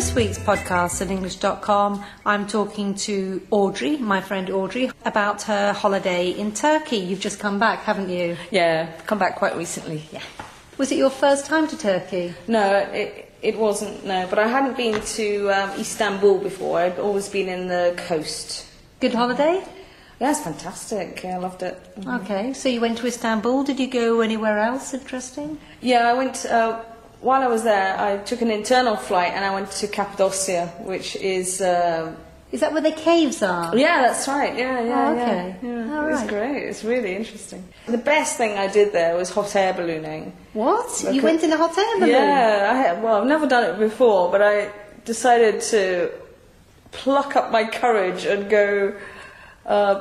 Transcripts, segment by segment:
this week's podcast at English.com, I'm talking to Audrey, my friend Audrey, about her holiday in Turkey. You've just come back, haven't you? Yeah, come back quite recently, yeah. Was it your first time to Turkey? No, it wasn't, no. But I hadn't been to Istanbul before. I'd always been in the coast. Good holiday? Yeah, it's fantastic. I loved it. Okay, so you went to Istanbul. Did you go anywhere else interesting? Yeah, I went... while I was there, I took an internal flight and I went to Cappadocia, which is... Is that where the caves are? Yeah, that's right. Yeah. Okay. Yeah. All It was right. great. It's really interesting. The best thing I did there was hot air ballooning. What? You went in a hot air balloon? Yeah, I've never done it before, but I decided to pluck up my courage and go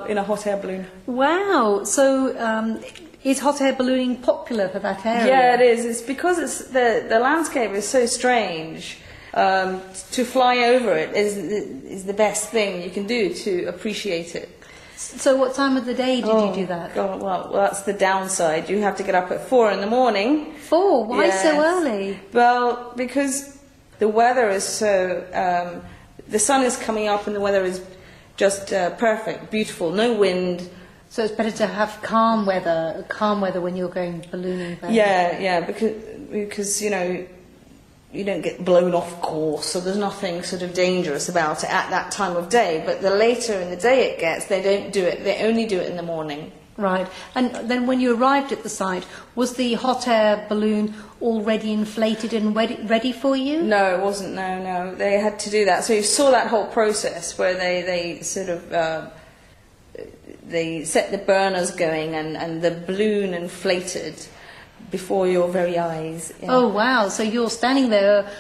in a hot air balloon. Wow. So is hot air ballooning popular for that area? Yeah, it is. It's because the landscape is so strange. To fly over it is the best thing you can do to appreciate it. So what time of the day did you do that? God, well, that's the downside. You have to get up at 4 in the morning. 4? Why Yes. so early? Well, because the weather is so... the sun is coming up and the weather is just perfect, beautiful, no wind. So it's better to have calm weather when you're going ballooning there. Yeah, because you don't get blown off course, so there's nothing sort of dangerous about it at that time of day. But the later in the day it gets, they don't do it. They only do it in the morning. Right. And then when you arrived at the site, was the hot air balloon already inflated and ready for you? No, it wasn't. No. They had to do that. So you saw that whole process where they sort of... they set the burners going and the balloon inflated before your very eyes. Yeah. Oh, wow. So you're standing there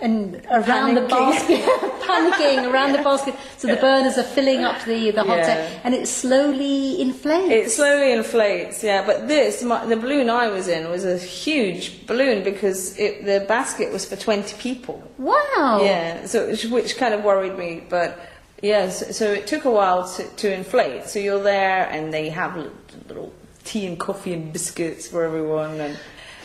and around the basket, panicking around the basket. So the burners are filling up the hot air and it slowly inflates. It slowly inflates, yeah. But the balloon I was in was a huge balloon because the basket was for 20 people. Wow. Yeah, so which kind of worried me, but... Yes, so it took a while to inflate. So you're there, and they have little tea and coffee and biscuits for everyone. And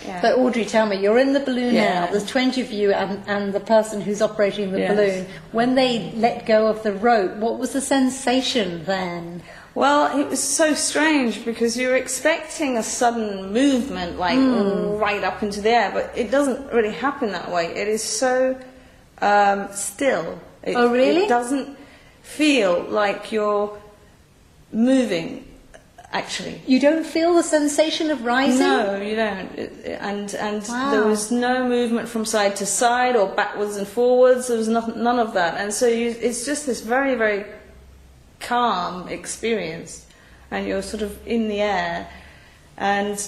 yeah. But Audrey, tell me, you're in the balloon Yeah. now. There's 20 of you and the person who's operating the Yes. balloon. When they let go of the rope, what was the sensation then? Well, it was so strange because you're expecting a sudden movement, like right up into the air, but it doesn't really happen that way. It is so still. Oh, really? It doesn't feel like you're moving, actually. You don't feel the sensation of rising? No, you don't. And Wow. there was no movement from side to side or backwards and forwards. There was none of that. And so it's just this very, very calm experience. And you're sort of in the air. And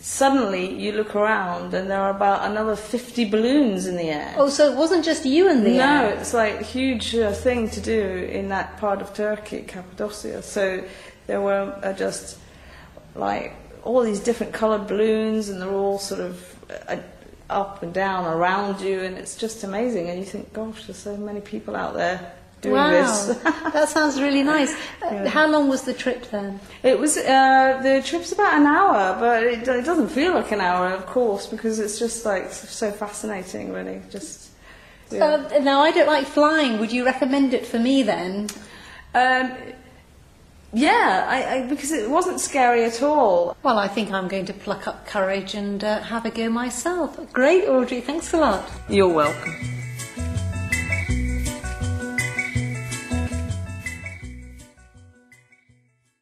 suddenly you look around and there are about another 50 balloons in the air. Oh, so it wasn't just you in the air? No, it's like a huge thing to do in that part of Turkey, Cappadocia. So there were just like all these different coloured balloons and they're all sort of up and down around you and it's just amazing. And you think, gosh, there's so many people out there doing this. That sounds really nice. Yeah. How long was the trip then? It was the trip's about an hour, but it doesn't feel like an hour, of course, because it's just like so fascinating, really. Just yeah. Now, I don't like flying. Would you recommend it for me then? Yeah, because it wasn't scary at all. Well, I think I'm going to pluck up courage and have a go myself. Great, Audrey. Thanks a lot. You're welcome.